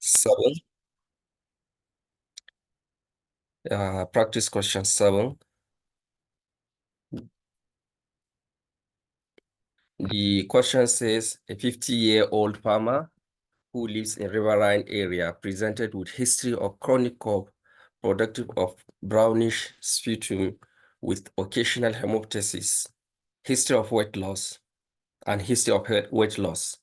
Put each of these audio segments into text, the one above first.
7. Practice question 7. The question says a 50-year-old farmer who lives in riverine area presented with history of chronic cough, productive of brownish sputum with occasional hemoptysis, history of weight loss, and history of weight loss.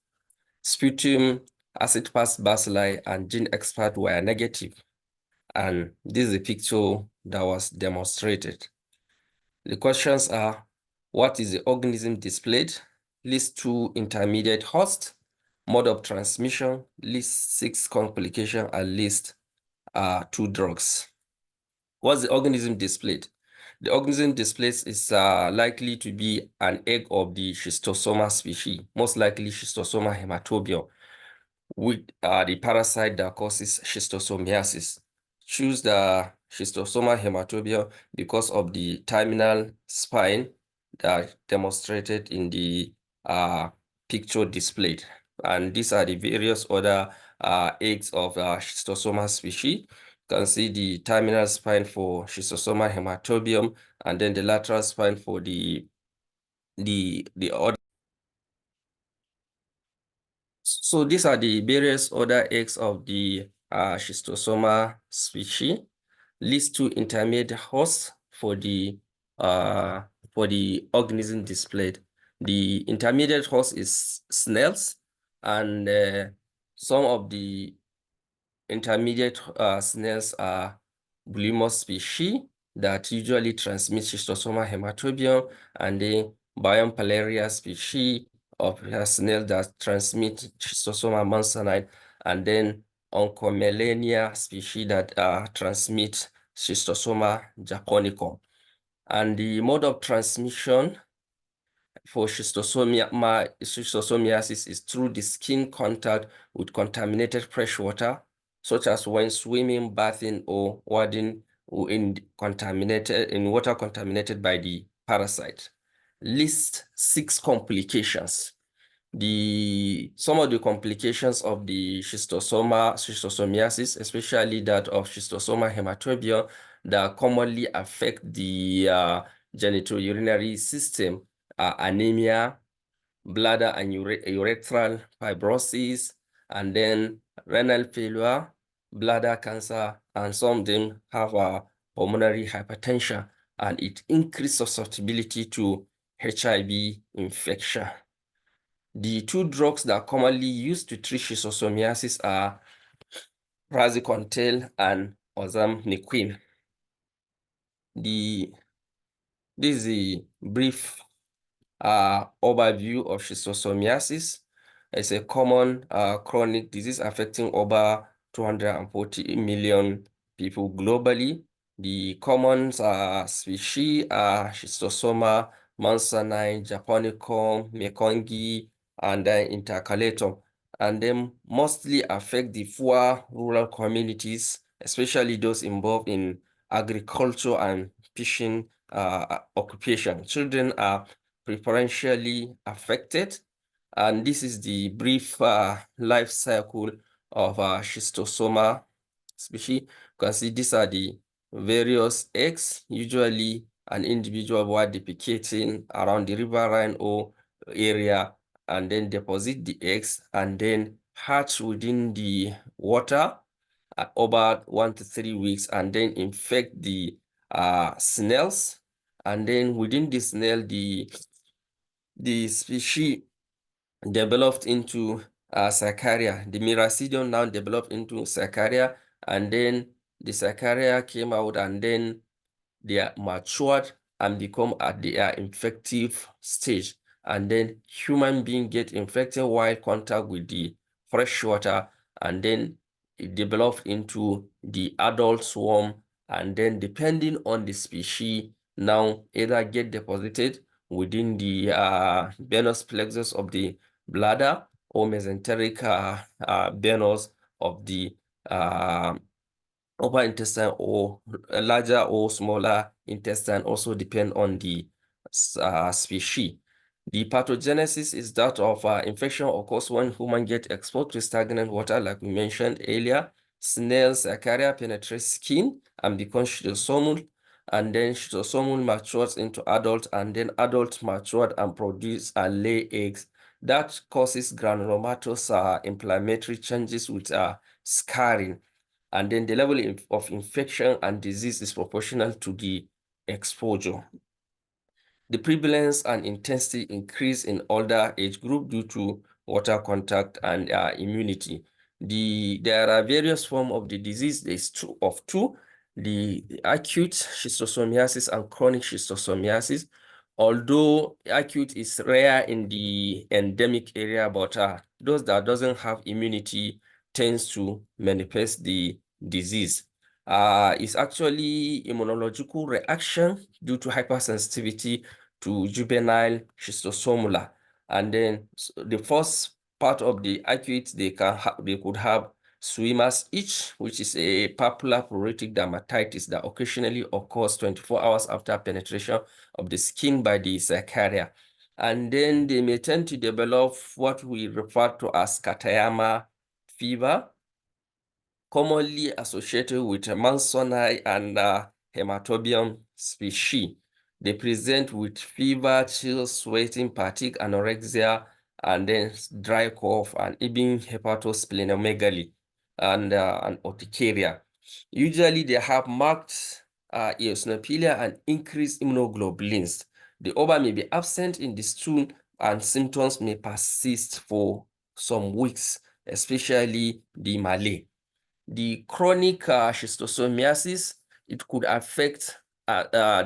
Sputum, acid-fast bacilli, and gene expert were negative, and this is a picture that was demonstrated. The questions are, what is the organism displayed? List 2 intermediate hosts, mode of transmission, list 6 complication, and list 2 drugs. What's the organism displayed? The organism displayed is likely to be an egg of the schistosoma species, most likely schistosoma hematobium, with the parasite that causes schistosomiasis. Choose the schistosoma hematobium because of the terminal spine that demonstrated in the picture displayed. And these are the various other eggs of schistosoma species. You can see the terminal spine for schistosoma hematobium, and then the lateral spine for the other. So these are the various other eggs of the schistosoma species. List 2 intermediate hosts for the organism displayed. The intermediate host is snails, and some of the intermediate snails are Bulimos species that usually transmit schistosoma hematobium, and the Biopalaria species of snail that transmit schistosoma monsanite, and then Oncomelania species that transmit schistosoma japonicum. And the mode of transmission for schistosomiasis is through the skin contact with contaminated fresh water, such as when swimming, bathing, or wading in water contaminated by the parasite. List 6 complications. Some of the complications of the schistosomiasis, especially that of schistosoma hematobium, that commonly affect the genitourinary system, anemia, bladder and urethral fibrosis, and then renal failure, bladder cancer, and some of them have pulmonary hypertension, and it increases susceptibility to HIV infection. The 2 drugs that are commonly used to treat schistosomiasis are praziquantel and ozamniquin. This is a brief overview of schistosomiasis. It's a common chronic disease affecting over 240 million people globally. The common species are schistosoma monsanite, japonicum, mekongi, and then intercalatum, and then mostly affect the poor rural communities, especially those involved in agriculture and fishing occupation. Children are preferentially affected, and this is the brief life cycle of schistosoma species. You can see these are the various eggs. Usually an individual will defecating around the riverine or area, and then deposit the eggs and then hatch within the water over 1 to 3 weeks, and then infect the snails, and then within the snail the species developed into Saccharia. The Miracidium now developed into Saccharia, and then the Saccharia came out, and then they are matured and become at their infective stage. And then human being get infected while contact with the fresh water, and then it develops into the adult swarm, and then depending on the species, now either get deposited within the venous plexus of the bladder or mesenteric venous of the upper intestine, or a larger or smaller intestine, also depend on the species. The pathogenesis is that of infection occurs when humans get exposed to stagnant water, like we mentioned earlier. Snails carrier penetrates skin and becomes schistosomal, and then schistosomal matures into adult, and then adult matured and produce and lay eggs. That causes granulomatous inflammatory changes with scarring, and then the level of infection and disease is proportional to the exposure. The prevalence and intensity increase in older age group due to water contact and immunity. There are various forms of the disease. There's two, the acute schistosomiasis and chronic schistosomiasis. Although acute is rare in the endemic area, but those that doesn't have immunity tends to manifest the disease. It's actually immunological reaction due to hypersensitivity to juvenile schistosomula. And then the first part of the acute, they could have swimmer's itch, which is a papular pruritic dermatitis that occasionally occurs 24 hours after penetration of the skin by the carrier. And then they may tend to develop what we refer to as Katayama fever, commonly associated with Mansoni and Hematobium species. They present with fever, chills, sweating, fatigue, anorexia, and then dry cough, and even hepatosplenomegaly and urticaria. Usually they have marked eosinophilia and increased immunoglobulins. The ova may be absent in the stool, and symptoms may persist for some weeks, especially the malaise. The chronic schistosomiasis, it could affect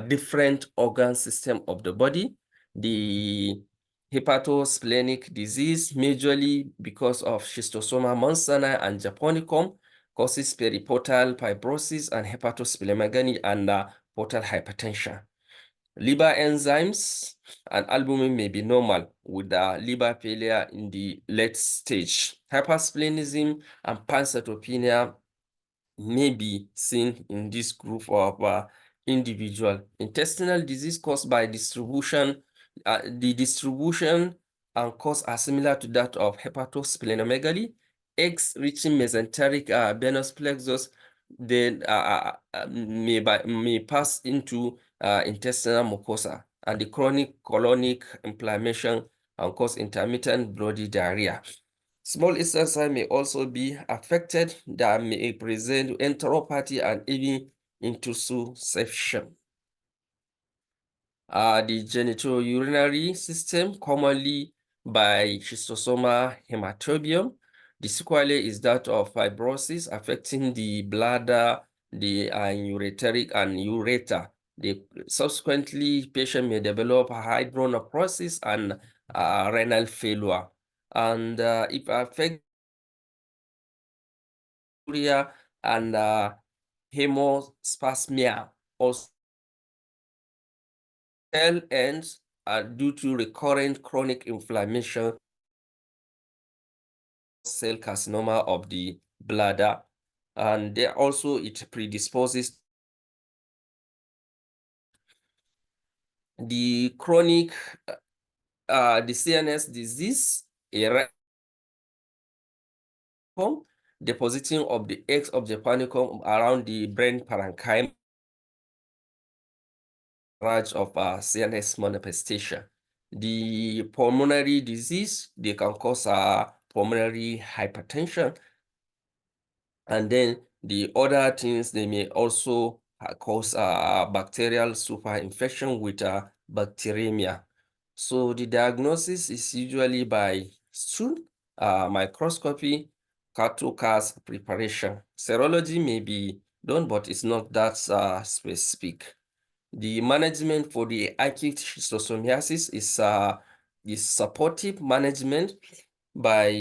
different organ system of the body. The hepatosplenic disease, majorly because of schistosoma monsanni and japonicum, causes periportal fibrosis and hepatosplenomegaly and portal hypertension. Liver enzymes and albumin may be normal with liver failure in the late stage. Hypersplenism and pancytopenia may be seen in this group of individual. Intestinal disease caused by distribution, the distribution and cause are similar to that of hepatosplenomegaly. Eggs reaching mesenteric venous plexus then may pass into intestinal mucosa, and the chronic colonic inflammation and cause intermittent bloody diarrhea. Small intestine may also be affected, that may present enteropathy and even intussusception. The genitourinary system, commonly by schistosoma hematobium. The sequelae is that of fibrosis affecting the bladder, the ureteric and ureter. Subsequently, patient may develop hydronephrosis and renal failure. And if affect and hemospasmia, also tail ends are due to recurrent chronic inflammation, cell carcinoma of the bladder, and there also it predisposes the chronic the CNS disease, a depositing of the eggs of Japonicum around the brain parenchyma of CNS manifestation. The pulmonary disease, they can cause pulmonary hypertension. And then the other things, they may also cause bacterial superinfection with bacteremia. So the diagnosis is usually by stool, microscopy, CAR-2-CAS preparation. Serology may be done, but it's not that specific. The management for the acute schistosomiasis is supportive management by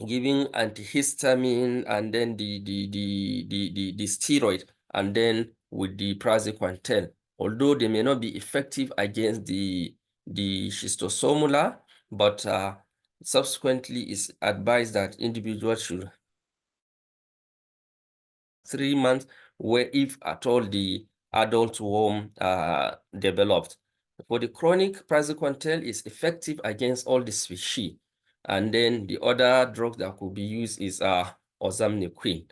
giving antihistamine and then the steroid, and then with the praziquantel, although they may not be effective against the schistosomula, but subsequently it's advised that individuals should 3 months, where if at all the adult worm developed. For the chronic, praziquantel is effective against all the species. And then the other drug that could be used is ozamniquin.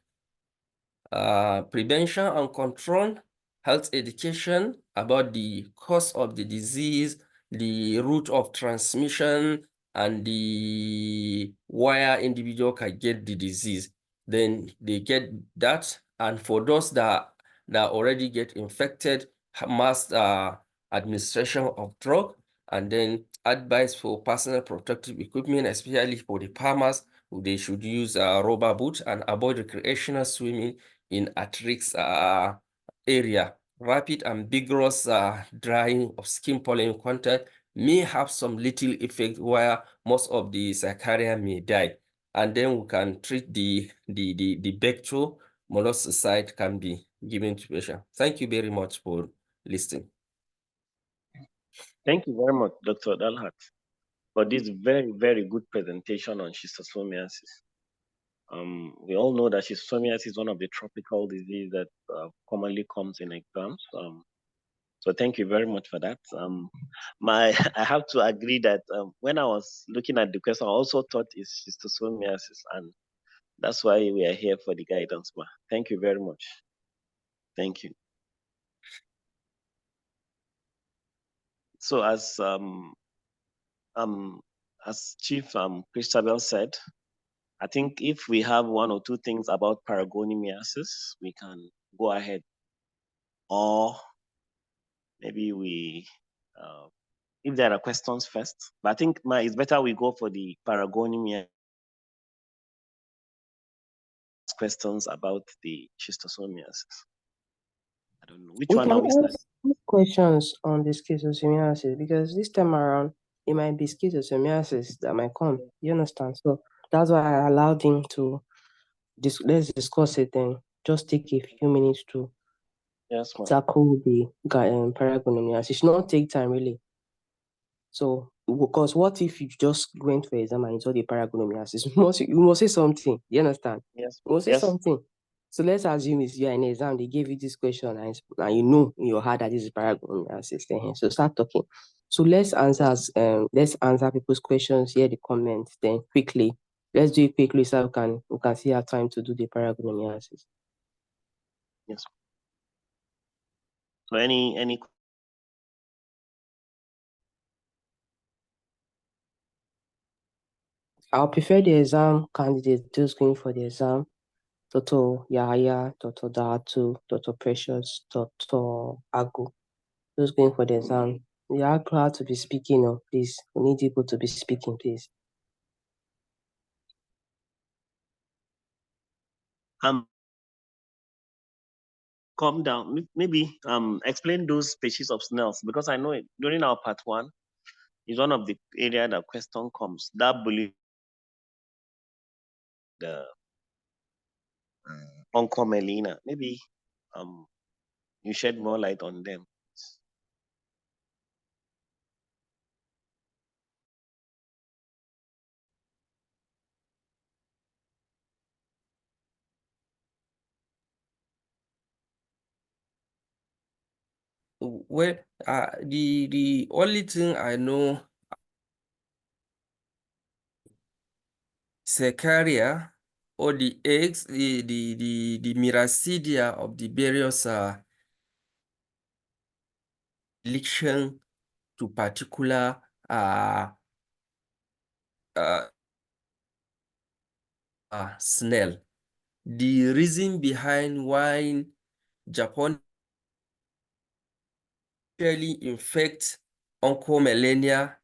Prevention and control, health education about the cause of the disease, the route of transmission, and the where individual can get the disease. Then they get that. And for those that already get infected, mass administration of drug, and then advice for personal protective equipment, especially for the farmers. They should use rubber boots and avoid recreational swimming in at-risk area. Rapid and vigorous drying of skin pollen contact may have some little effect where most of the Zachariah may die. And then we can treat the vector molluscicide can be given to patient. Thank you very much for listening. Thank you very much, Dr. Dalhat, for this very, very good presentation on schistosomiasis. We all know that schistosomiasis is one of the tropical diseases that commonly comes in exams. So thank you very much for that. I have to agree that when I was looking at the question, I also thought it's schistosomiasis, and that's why we are here for the guidance. Ma. Thank you very much. Thank you. So as Chief Christabel said, I think if we have one or two things about paragoniamiasis, we can go ahead. Or maybe we, if there are questions first, but I think it's better we go for the paragoniamiasis questions about the schistosomiasis. I don't know which one are we starting. Questions on the schistosomiasis, because this time around it might be schistosomiasis that might come. You understand? So that's why I allowed him to let's discuss it and just take a few minutes to tackle the paragoniamiasis. It should not take time really. So because what if you just went for exam and you saw the paragoniamiasis? You must say something. You understand? Yes. You must say something. So let's assume it's you are in an exam, they gave you this question and you know in your heart that this is paragoniamiasis. So start talking. So let's answer people's questions, hear the comments, then quickly. Let's do it quickly so we can see our time to do the paragoniamiasis. Yes. So any I'll prefer the exam candidate just going for the exam. Dr. Yahaya, Dr. Datu, Dr. Precious, Dr. Agu. Those going for the exam. We are proud to be speaking, please. We need people to be speaking, please. Calm down. Maybe explain those species of snails, because I know during our part one is one of the area that question comes. That believe the oncomelina. Maybe you shed more light on them. Well, the only thing I know, Secaria, or the eggs, the miracidia of the various election to particular snail. The reason behind why Japan really infect oncomelania,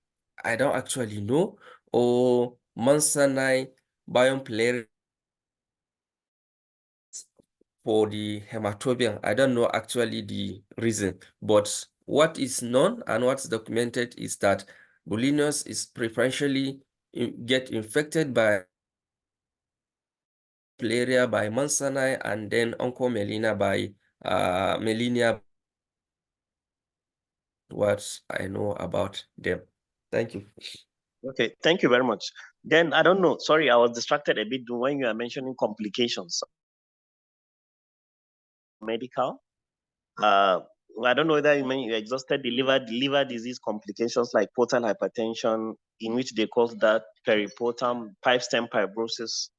I don't actually know, or Monsanite biopolarities for the hematobium. I don't know actually the reason, but what is known and what's documented is that Bulinus is preferentially get infected by malaria by Monsanite and then oncomelina by Melania. What I know about them. Thank you. Okay, thank you very much. Then I don't know. Sorry, I was distracted a bit when you are mentioning complications. Medical. I don't know whether you exhausted the liver disease complications like portal hypertension, in which they cause that periportal pipe stem fibrosis,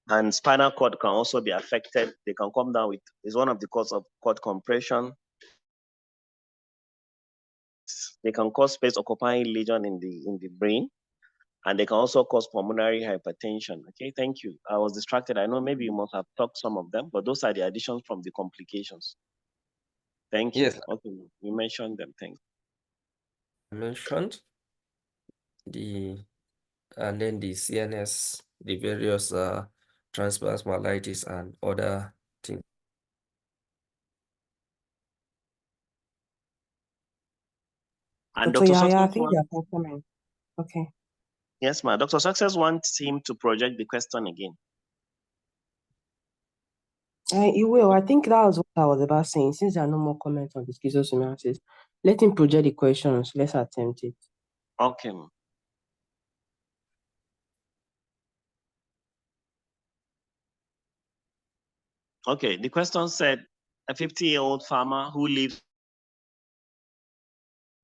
and spinal cord can also be affected. They can come down with, is one of the cause of cord compression. They can cause space occupying lesion in the brain, and they can also cause pulmonary hypertension. Okay, thank you. I was distracted. I know maybe you must have talked some of them, but those are the additions from the complications. Thank you. Yes, Okay, you mentioned them. Thanks. I mentioned and then the CNS, the various transplasmalitis and other things. And Dr. Dr. Yahya, I Success think you are coming. Okay. yes, ma'am. Dr. Success wants him to project the question again. You will. I think that was what I was about saying. Since there are no more comments on the schistosomiasis, let him project the questions. Let's attempt it. Okay. Okay, the question said, a 50-year-old farmer who lives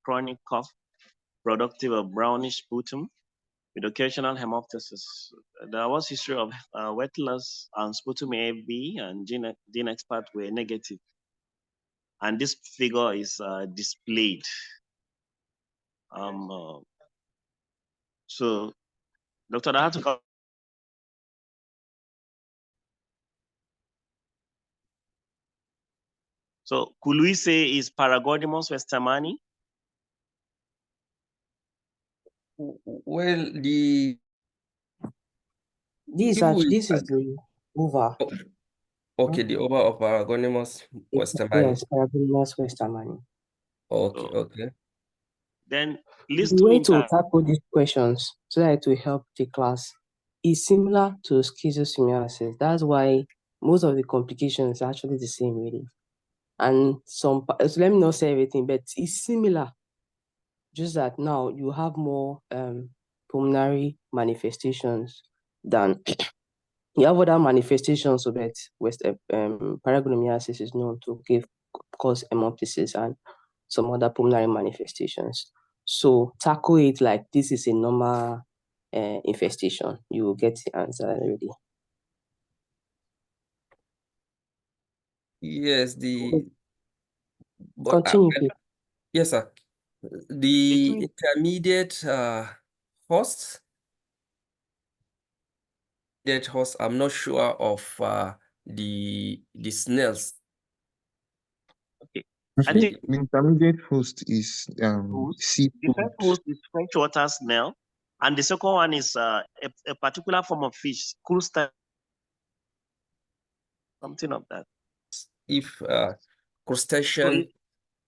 chronic cough, productive of brownish sputum, with occasional hemoptysis. There was history of wet loss and sputum AB, and gene expert were negative. And this figure is displayed. So, Dr. Dahatu, so could we say is Paragonimus westermani? Well, This is the over. Okay, the over of Paragonimus westermani. Yes, Paragonimus westermani. Okay, So, okay. then list The two way to inter. tackle these questions so that it will help the class is similar to schistosomiasis. That's why most of the complications are actually the same, really. And so let me not say everything, but it's similar. Just that now you have more pulmonary manifestations than you have other manifestations of it. Paragoniamiasis is known to cause hemoptysis and some other pulmonary manifestations. So tackle it like this is a normal infestation. You will get the answer already. Yes, Continue, please. yes, sir. The intermediate host, I'm not sure of the snails. Okay. I think the intermediate host is seafood. The first host is freshwater snail, and the second one is a particular form of fish, crustacean, something of that. If crustacean. So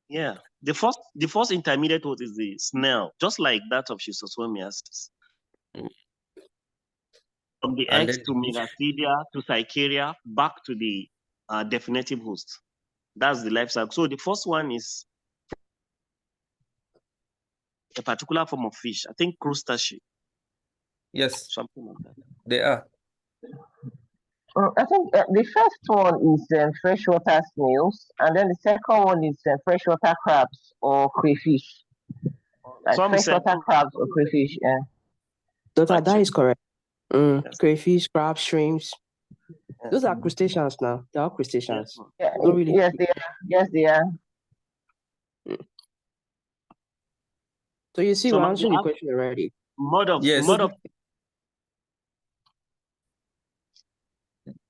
yeah, the first intermediate host is the snail, just like that of schistosomiasis. From the eggs to megatheria to Psycheria, back to the definitive host. That's the life cycle. So the first one is a particular form of fish. I think crustacean. Yes, something like that. They are. I think the first one is freshwater snails, and then the second one is freshwater crabs or crayfish. Like freshwater crabs or crayfish. Yeah. Doctor, that is correct. Yes. Crayfish, crabs, shrimps. Those are crustaceans now. They are crustaceans. Yeah. Not really. Yes, they are. Yes, they are. So you see, we're answering the question already. Mode of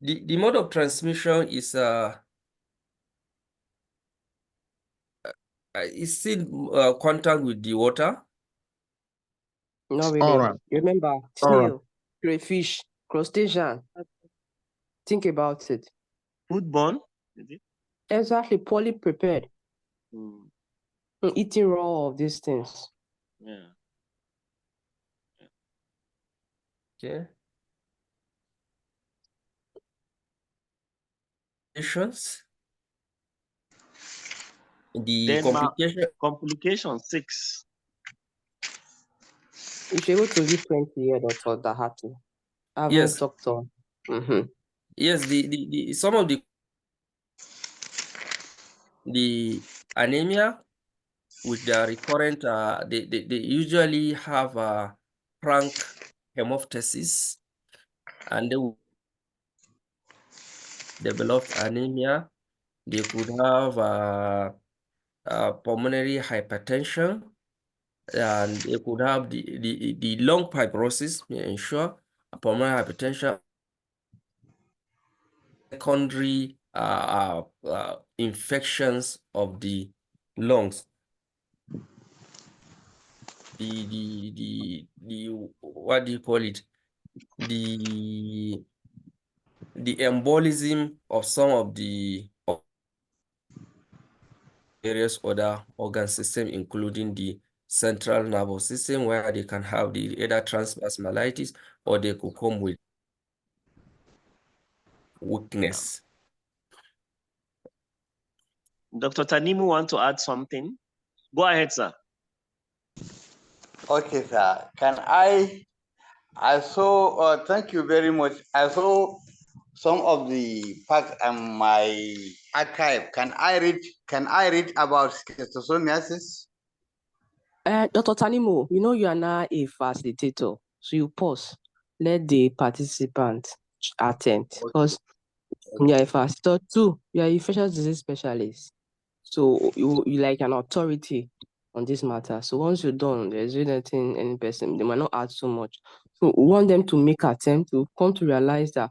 the mode of transmission is still contact with the water. Not really. All right. Remember, snail, crayfish, crustacean. Think about it. Foodborne? Exactly, poorly prepared. Eating raw of these things. Yeah. Okay. The complication 6. If you're able to give 20 here, Dr. Dahatu. Yes. Doctor. Yes, some of the anemia with the recurrent, they usually have frank hemoptysis, and they will develop anemia. They could have pulmonary hypertension, and they could have the lung fibrosis, may ensure pulmonary hypertension, secondary infections of the lungs. The what do you call it? The embolism of some of the various other organ system, including the central nervous system, where they can have the either transverse myelitis, or they could come with weakness. Dr. Tanimu want to add something? Go ahead, sir. Okay, sir. I saw, thank you very much. I saw some of the facts in my archive. Can I read about schistosomiasis? Dr. Tanimo, you know you are now a facilitator, so you pause. Let the participant attend, because you are a facilitator too. You are a infectious disease specialist, so you like an authority on this matter. So once you're done, there's really nothing any person, they might not add so much. So we want them to make attempt to come to realize that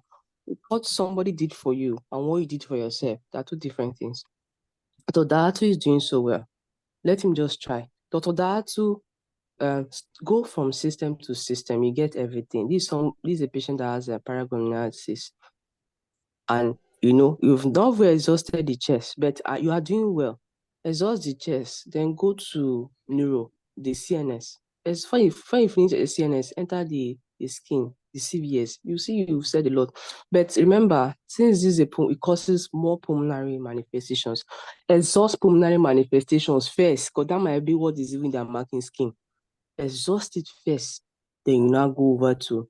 what somebody did for you and what you did for yourself, are two different things. Dr. Datu is doing so well. Let him just try. Dr. Datu, go from system to system. You get everything. This is a patient that has a paragoniamiasis, and you know you've not very exhausted the chest, but you are doing well. Exhaust the chest, then go to neuro, the CNS. As when you finish the CNS, enter the skin, the CVS. You see, you've said a lot, but remember, since this is it causes more pulmonary manifestations. Exhaust pulmonary manifestations first, because that might be what is even their marking skin. Exhaust it first, then you now go over to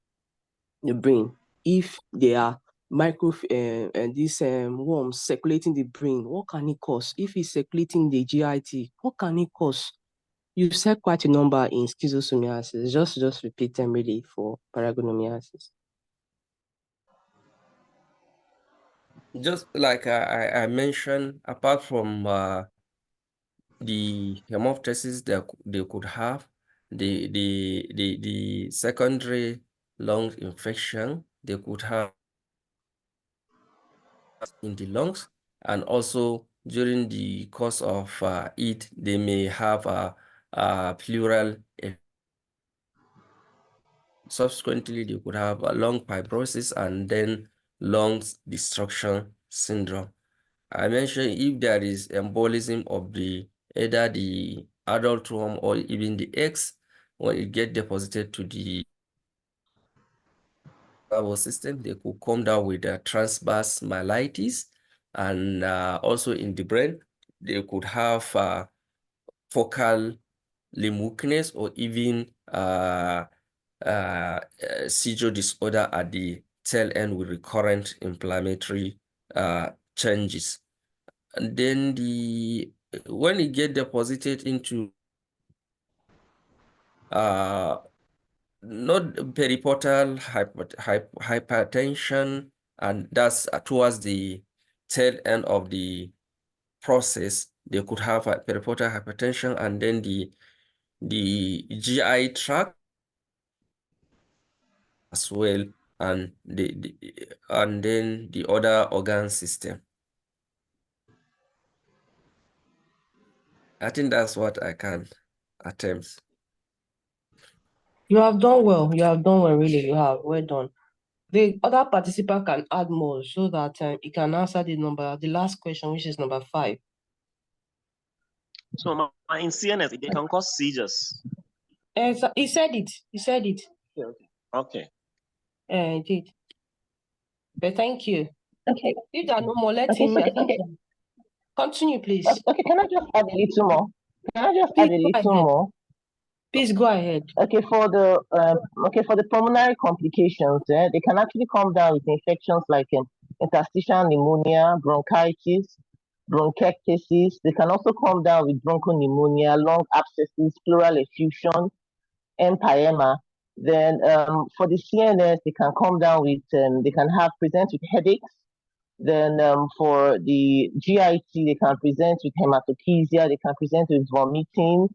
the brain. If they are and these worms circulating the brain, what can it cause? If it's circulating the GIT, what can it cause? You said quite a number in schistosomiasis. Just repeat them really for paragoniamiasis. Just like I mentioned, apart from the hemoptysis that they could have, the secondary lung infection they could have in the lungs, and also during the course of it, they may have a pleural. Subsequently, they could have a lung fibrosis and then lungs destruction syndrome. I mentioned if there is embolism of either the adult worm or even the eggs, when it gets deposited to the nervous system, they could come down with a transverse myelitis, and also in the brain, they could have focal limb weakness, or even seizure disorder at the tail end with recurrent inflammatory changes. And then when it get deposited into not periportal hypertension, and that's towards the tail end of the process, they could have a periportal hypertension, and then the GI tract as well, and then the other organ system. I think that's what I can attempt. You have done well. You have done well, really. You have. Well done. The other participant can add more so that he can answer the last question, which is number 5. So in CNS, they can cause seizures. He said it. He said it. Okay. He did. But thank you. Okay. If there are no more, let him. Continue, please. Okay, can I just add a little more? Please go ahead. Okay, for the pulmonary complications, they can actually come down with infections like interstitial pneumonia, bronchitis, bronchiectasis. They can also come down with bronchopneumonia, lung abscesses, pleural effusion, empyema. Then for the CNS, they can come down with, they can present with headaches. Then for the GIT, they can present with hematochezia, they can present with vomiting.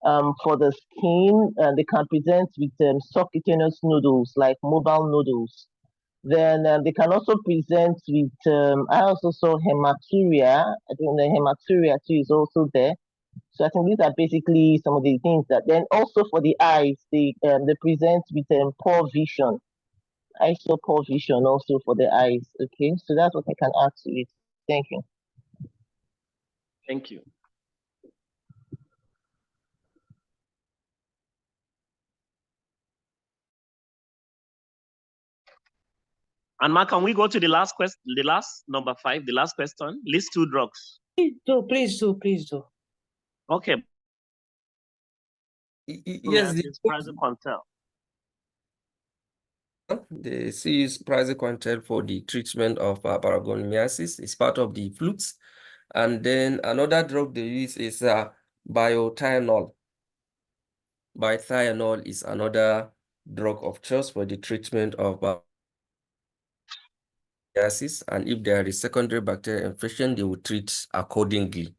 For the skin, they can present with subcutaneous nodules, like mobile nodules. Then they can also present with, I also saw hematuria. I think the hematuria too is also there. So I think these are basically some of the things that, then also for the eyes, they present with poor vision. I saw poor vision also for the eyes. Okay, so that's what I can add to it. Thank you. Thank you. And Mark, can we go to the last question, the last number 5, the last question? List 2 drugs. Please do. Okay. Yes, praziquantel. They use praziquantel for the treatment of paragoniamiasis. It's part of the flukes. And then another drug they use is biotianol. Biotianol is another drug of choice for the treatment of paragoniamiasis. And if there is secondary bacterial infection, they will treat accordingly.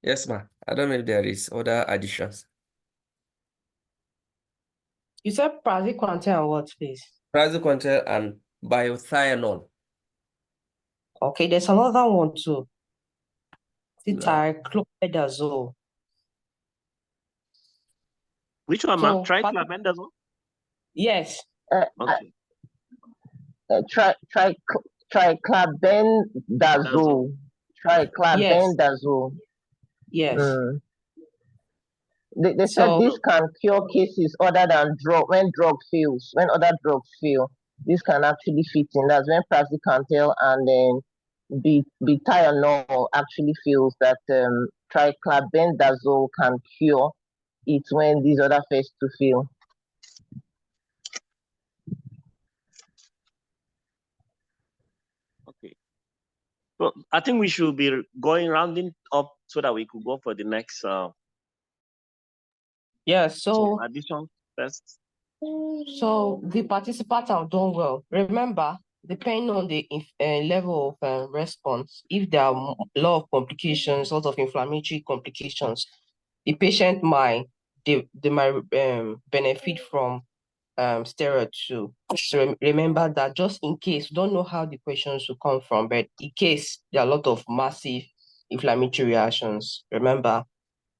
Yes, ma'am. I don't know if there is other additions. You said praziquantel and what, please? Praziquantel and biotianol. Okay, there's another one too. Triclopridazole. Which one, ma'am? Triclopridazole? Yes. Okay. Triclopridazole. Triclopridazole. Yes. They said this can cure cases other than when drug fails, when other drugs fail. This can actually fit in. That's when praziquantel and then biotianol actually fails. That triclopridazole can cure it when these other first to fail. Okay. So I think we should be going rounding up so that we could go for the next. So addition first. So the participants have done well. Remember, depending on the level of response, if there are a lot of complications, a lot of inflammatory complications, the patient might benefit from steroid too. So remember that just in case, don't know how the questions will come from, but in case there are a lot of massive inflammatory reactions, remember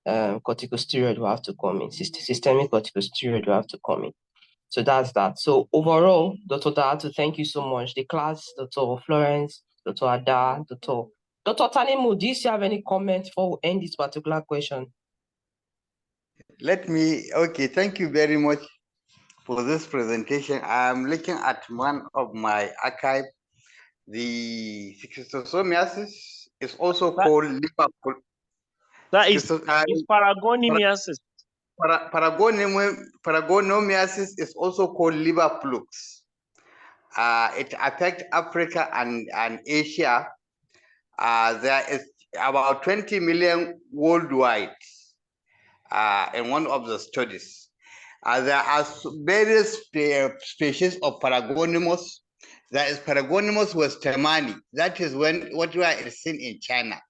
corticosteroid will have to come in, systemic corticosteroid will have to come in. So that's that. So overall, Dr. Datu, thank you so much. The class, Dr. Florence, Dr. Ada, Dr. Tanimu, do you have any comments before we end this particular question? Okay, thank you very much for this presentation. I'm looking at one of my archive. The schistosomiasis is also called liver. That is paragoniamiasis. Paragoniamiasis is also called liver flukes. It affects Africa and Asia. There is about 20 million worldwide in one of the studies. There are various species of Paragonimus. There is Paragonimus westermani. That is what we are seen in China.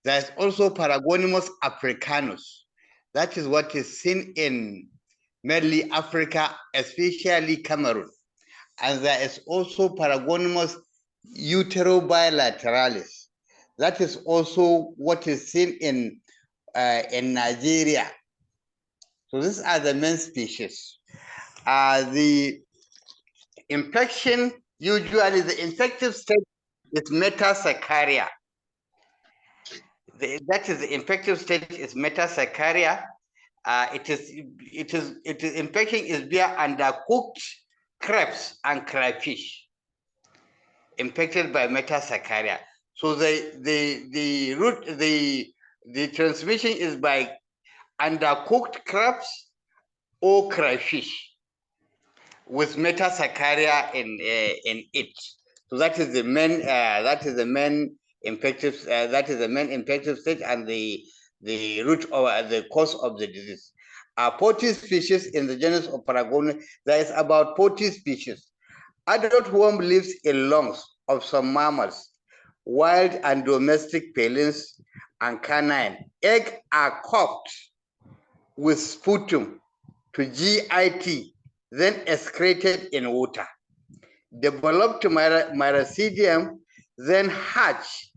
There is also Paragonimus africanus. That is what is seen in mainly Africa, especially Cameroon. And there is also Paragonimus uterobilateralis. That is also what is seen in Nigeria. So these are the main species. The infection, usually the infective state is metasarcaria. That is the infective state is metasarcaria. Infection is via undercooked crabs and crayfish infected by metasarcaria. So the transmission is by undercooked crabs or crayfish. with metasarcaria in it. So that is the main infective stage and the root or the cause of the disease. 40 species in the genus of Paragonia. There is about 40 species. Adult worm lives in lungs of some mammals, wild and domestic felines and canine. Eggs are cooked with sputum to GIT, then excreted in water. Develop to mycelium, then hatch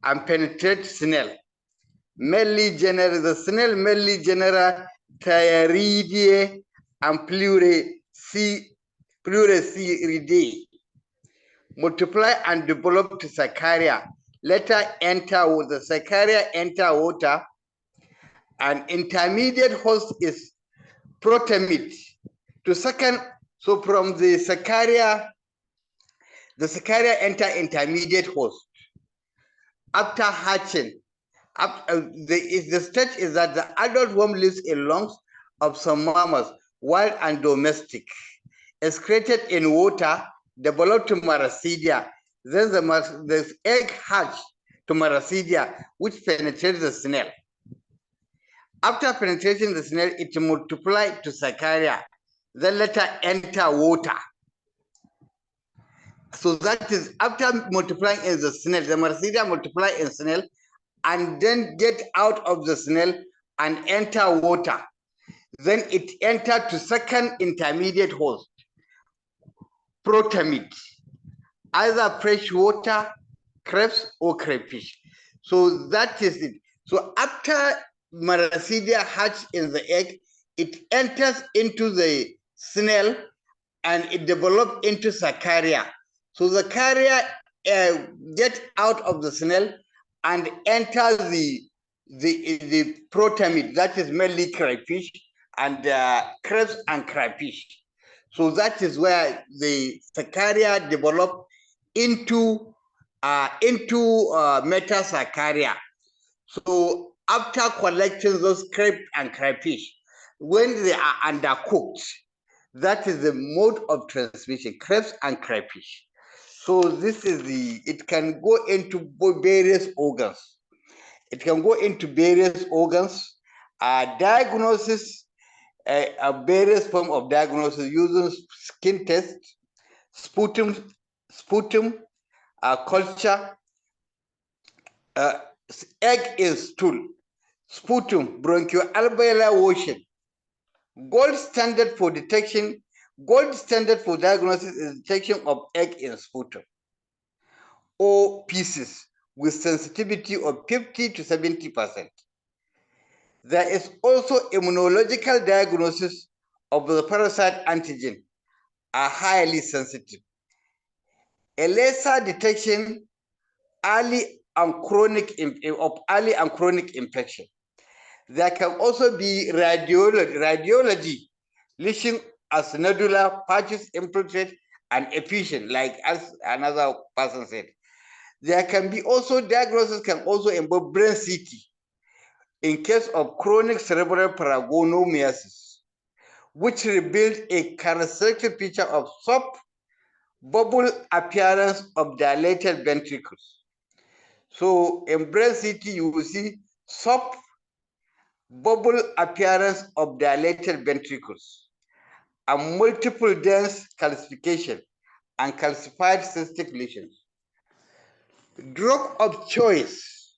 and penetrate snail. The snail mainly genera Thyridae and Pleurisiridae. Multiply and develop to Saccharia. Later enter the Saccharia enter water. An intermediate host is protamid. To second, so from the Saccharia enter intermediate host. After hatching, the stage is that the adult worm lives in lungs of some mammals, wild and domestic, excreted in water, developed to mycelium. Then the egg hatch to mycelium, which penetrates the snail. After penetrating the snail, it multiplies to Saccharia, then later enter water. So that is after multiplying in the snail, the mycelium multiply in snail and then get out of the snail and enter water. Then it entered to second intermediate host, protamid, either fresh water, crabs or crayfish. So that is it. So after mycelium hatch in the egg, it enters into the snail and it develops into Saccharia. So the carrier get out of the snail and enter the protamid, that is mainly crayfish and crabs and crayfish. So that is where the Saccharia develop into metasarcaria. So after collecting those crab and crayfish, when they are undercooked, that is the mode of transmission, crabs and crayfish. So this is it can go into various organs. It can go into various organs. Diagnosis, various form of diagnosis using skin test, sputum, culture, egg in stool, sputum, bronchoalveolar washing. Gold standard for diagnosis is detection of egg in sputum or pieces with sensitivity of 50 to 70%. There is also immunological diagnosis of the parasite antigen are highly sensitive. A lesser detection early and chronic infection. There can also be radiology, lesion as nodular, patches, infiltrate, and efficient, like as another person said. There can be also diagnosis can also involve brain CT in case of chronic cerebral paragoniamiasis, which reveals a characteristic feature of soft bubble appearance of dilated ventricles. So in brain CT, you will see soft bubble appearance of dilated ventricles and multiple dense calcification and calcified cystic lesions. Drug of choice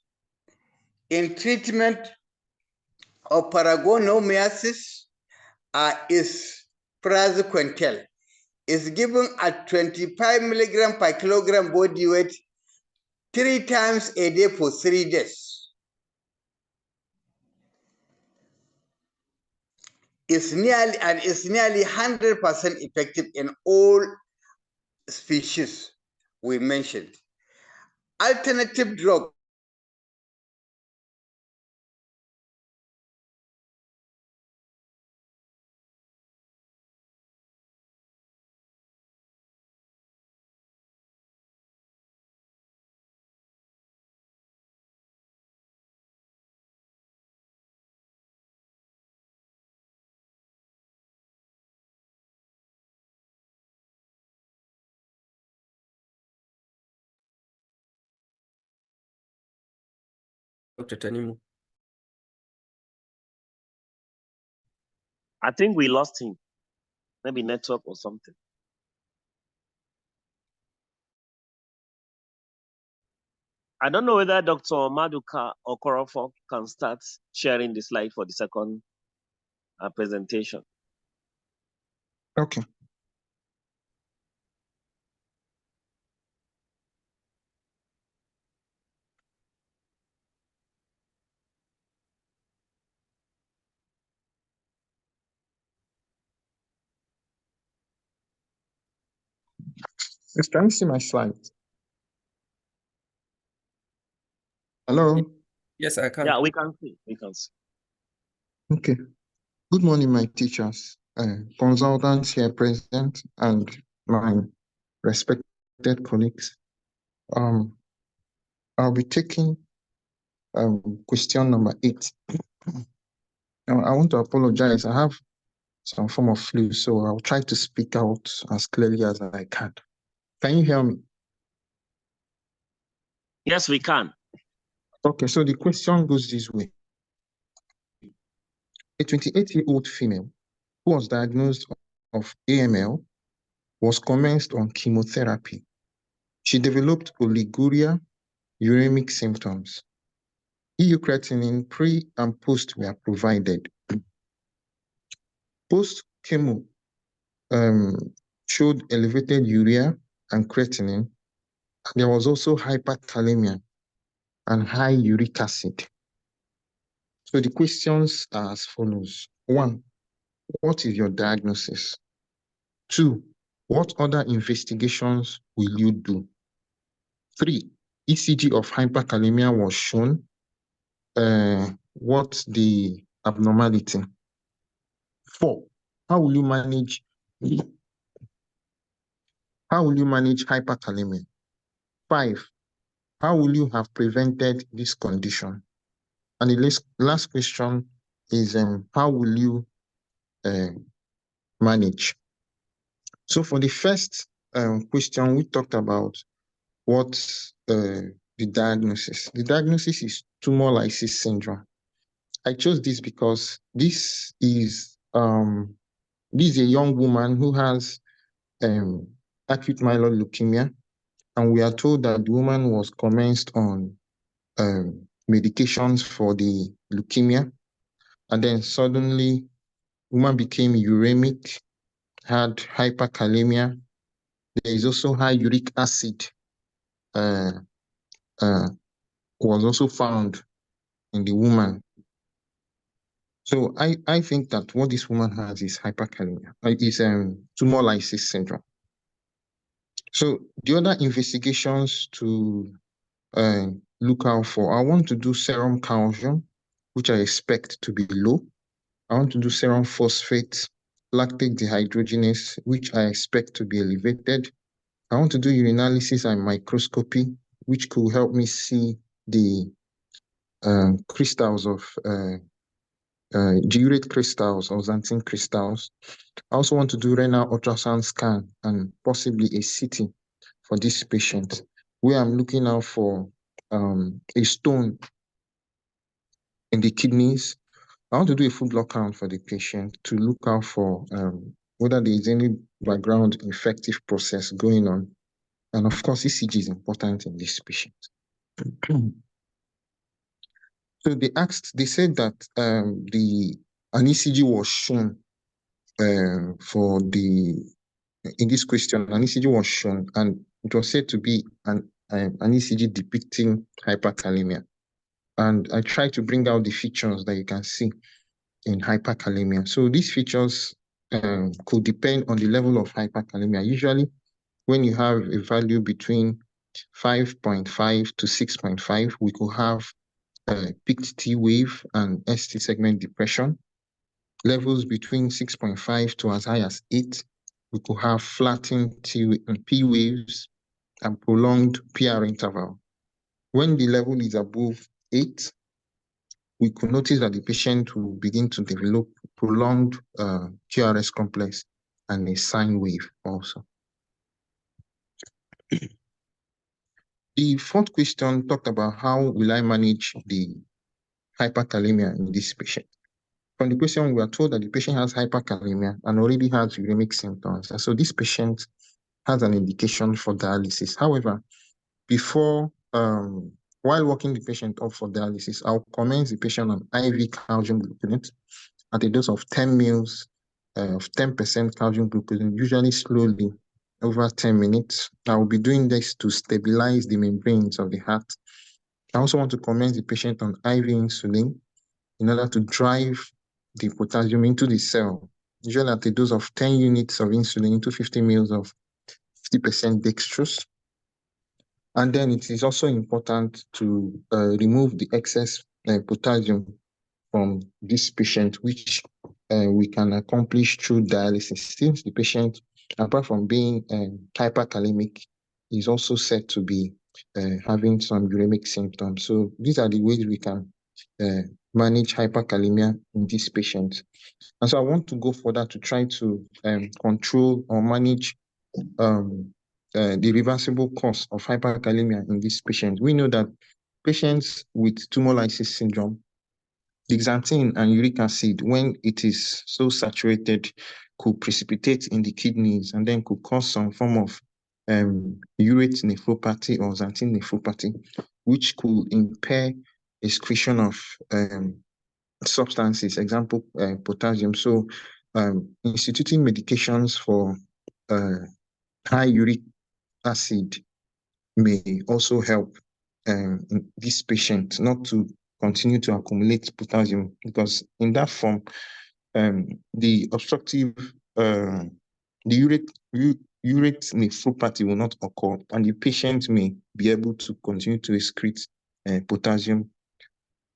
in treatment of paragoniamiasis is praziquantel. Is given at 25 milligram per kilogram body weight 3 times a day for 3 days. It's nearly 100% effective in all species we mentioned. Alternative drug Dr. Tanimu? I think we lost him. Maybe network or something. I don't know whether Dr. Maduka or Korofo can start sharing the slide for the second presentation. Okay. Yes, can you see my slides? Hello? Yes, I can. Yeah, we can see. We can see. Okay. Good morning, my teachers, consultants here present, and my respected colleagues. I'll be taking question number 8. Now, I want to apologize. I have some form of flu, so I'll try to speak out as clearly as I can. Can you hear me? Yes, we can. Okay, so the question goes this way. A 28-year-old female who was diagnosed of AML was commenced on chemotherapy. She developed oliguria, uremic symptoms. EU creatinine pre and post were provided. Post chemo showed elevated urea and creatinine. There was also hyperkalemia and high uric acid. So the questions are as follows. 1, what is your diagnosis? 2, what other investigations will you do? 3, ECG of hyperkalemia was shown. What's the abnormality? 4, how will you manage hyperkalemia? 5, how will you have prevented this condition? And the last question is how will you manage? So for the first question, we talked about what's the diagnosis. The diagnosis is tumour lysis syndrome. I chose this because this is a young woman who has acute myeloid leukemia, and we are told that the woman was commenced on medications for the leukemia, and then suddenly woman became uremic, had hyperkalemia. There is also high uric acid was also found in the woman. So I think that what this woman has is hyperkalemia, is tumour lysis syndrome. So the other investigations to look out for, I want to do serum calcium, which I expect to be low. I want to do serum phosphate, lactate dehydrogenase, which I expect to be elevated. I want to do urinalysis and microscopy, which could help me see the crystals of urate crystals or xanthine crystals. I also want to do renal ultrasound scan and possibly a CT for this patient, where I'm looking out for a stone in the kidneys. I want to do a full blood count for the patient to look out for whether there is any background infective process going on. And of course, ECG is important in this patient. So they said that an ECG was shown in this question, an ECG was shown, and it was said to be an ECG depicting hyperkalemia. And I tried to bring out the features that you can see in hyperkalemia. So these features could depend on the level of hyperkalemia. Usually, when you have a value between 5.5 to 6.5, we could have peaked T wave and ST segment depression. Levels between 6.5 to as high as 8, we could have flattened P waves and prolonged PR interval. When the level is above 8, we could notice that the patient will begin to develop prolonged QRS complex and a sine wave also. The fourth question talked about how will I manage the hyperkalemia in this patient. From the question, we are told that the patient has hyperkalemia and already has uremic symptoms. And so this patient has an indication for dialysis. However, before, while walking the patient up for dialysis, I'll commence the patient on IV calcium gluconate at a dose of 10 mils of 10% calcium gluconate, usually slowly over 10 minutes. I will be doing this to stabilize the membranes of the heart. I also want to commence the patient on IV insulin in order to drive the potassium into the cell, usually at a dose of 10 units of insulin into 50 mils of 50% dextrose. And then it is also important to remove the excess potassium from this patient, which we can accomplish through dialysis, since the patient, apart from being hyperkalemic, is also said to be having some uremic symptoms. So these are the ways we can manage hyperkalemia in this patient. And so I want to go further to try to control or manage the reversible cause of hyperkalemia in this patient. We know that patients with tumour lysis syndrome, the xanthine and uric acid, when it is so saturated, could precipitate in the kidneys and then could cause some form of urate nephropathy or xanthine nephropathy, which could impair excretion of substances, example, potassium. So instituting medications for high uric acid may also help this patient not to continue to accumulate potassium, because in that form, the obstructive, the urate nephropathy will not occur, and the patient may be able to continue to excrete potassium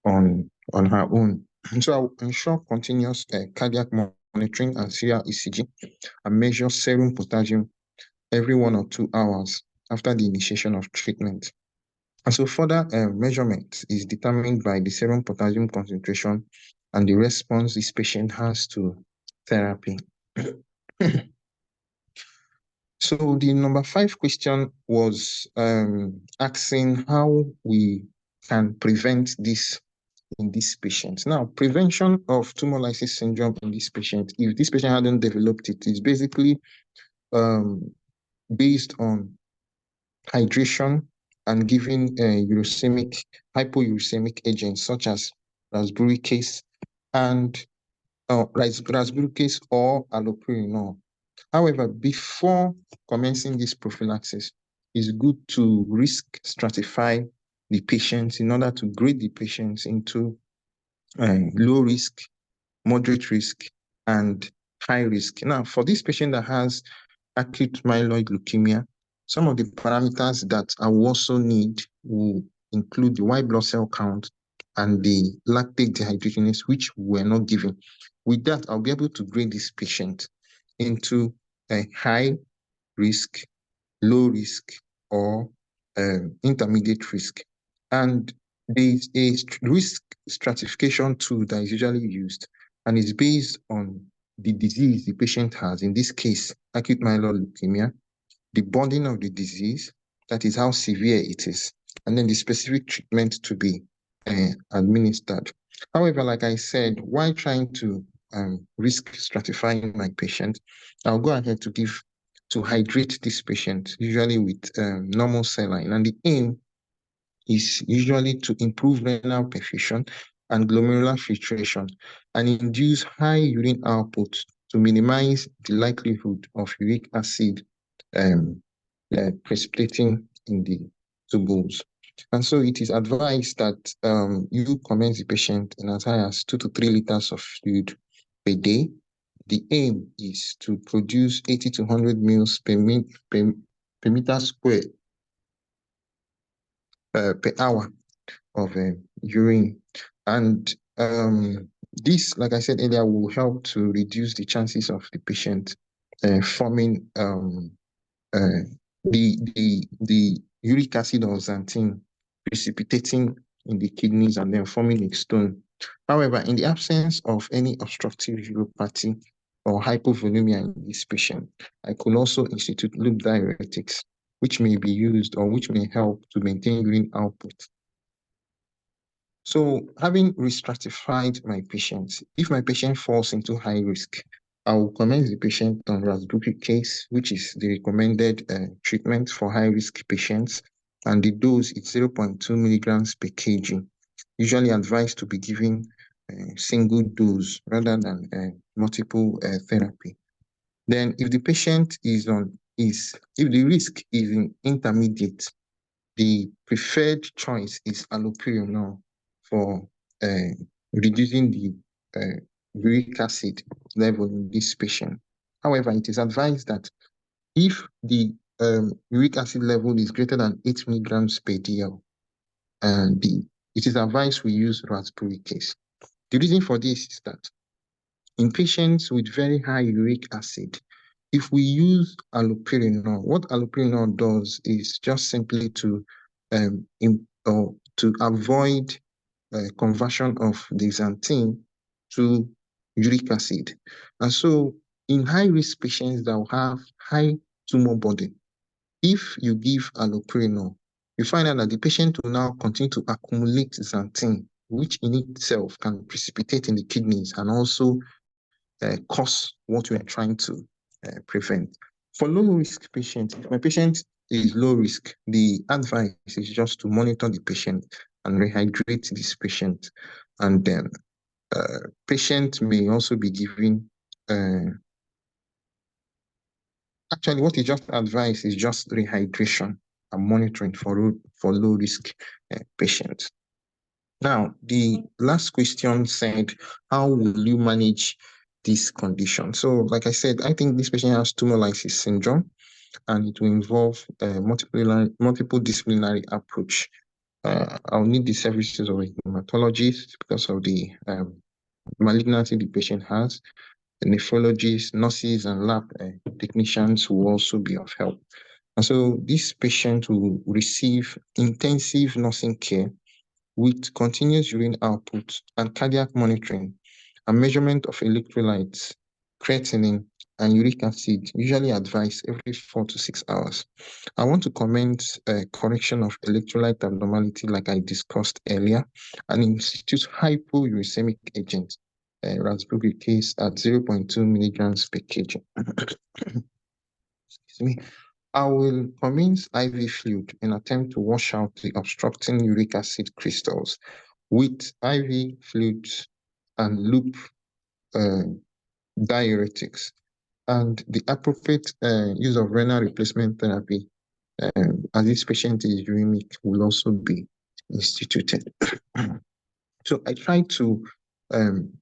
on her own. And so I will ensure continuous cardiac monitoring and serial ECG and measure serum potassium every 1 or 2 hours after the initiation of treatment. And so further measurement is determined by the serum potassium concentration and the response this patient has to therapy. So the number 5 question was asking how we can prevent this in this patient. Now, prevention of tumour lysis syndrome in this patient, if this patient hadn't developed it, is basically based on hydration and giving hypouricemic agents such as rasburicase and rasburicase or allopurinol. However, before commencing this prophylaxis, it's good to risk stratify the patients in order to grade the patients into low risk, moderate risk, and high risk. Now, for this patient that has acute myeloid leukemia, some of the parameters that I will also need will include the white blood cell count and the lactate dehydrogenase, which were not given. With that, I'll be able to grade this patient into a high risk, low risk, or intermediate risk. And there is a risk stratification tool that is usually used, and it's based on the disease the patient has, in this case, acute myeloid leukemia, the burden of the disease, that is how severe it is, and then the specific treatment to be administered. However, like I said, while trying to risk stratifying my patient, I'll go ahead to hydrate this patient, usually with normal saline, and the aim is usually to improve renal perfusion and glomerular filtration and induce high urine output to minimize the likelihood of uric acid precipitating in the tubules. And so it is advised that you commence the patient in as high as 2 to 3 liters of fluid per day. The aim is to produce 80 to 100 mils per meter square per hour of urine. And this, like I said earlier, will help to reduce the chances of the patient forming the uric acid or xanthine precipitating in the kidneys and then forming a stone. However, in the absence of any obstructive uropathy or hypovolemia in this patient, I could also institute loop diuretics, which may be used or which may help to maintain urine output. So having re-stratified my patients, if my patient falls into high risk, I will commence the patient on rasburicase, which is the recommended treatment for high-risk patients, and the dose is 0.2 milligrams per kg. Usually advised to be given single dose rather than multiple therapy. Then, if the patient if the risk is in intermediate, the preferred choice is allopurinol for reducing the uric acid level in this patient. However, it is advised that if the uric acid level is greater than 8 milligrams per dl, it is advised we use rasburicase. The reason for this is that in patients with very high uric acid, if we use allopurinol, what allopurinol does is just simply to avoid conversion of the xanthine to uric acid. And so in high-risk patients that will have high tumor burden, if you give allopurinol, you find out that the patient will now continue to accumulate xanthine, which in itself can precipitate in the kidneys and also cause what we are trying to prevent. For low-risk patients, if my patient is low risk, the advice is just to monitor the patient and rehydrate this patient. And then patient may also be given, actually what is just advised is just rehydration and monitoring for low-risk patients. Now, the last question said, how will you manage this condition? So, like I said, I think this patient has tumour lysis syndrome, and it will involve multiple disciplinary approach. I'll need the services of a hematologist because of the malignancy the patient has. The nephrologists, nurses, and lab technicians will also be of help. And so this patient will receive intensive nursing care with continuous urine output and cardiac monitoring and measurement of electrolytes, creatinine, and uric acid, usually advised every 4 to 6 hours. I want to comment correction of electrolyte abnormality like I discussed earlier, and institute hypouricemic agent, rasburicase at 0.2 milligrams per kg. Excuse me. I will commence IV fluid in attempt to wash out the obstructing uric acid crystals with IV fluids and loop diuretics, and the appropriate use of renal replacement therapy as this patient is uremic will also be instituted. So I try to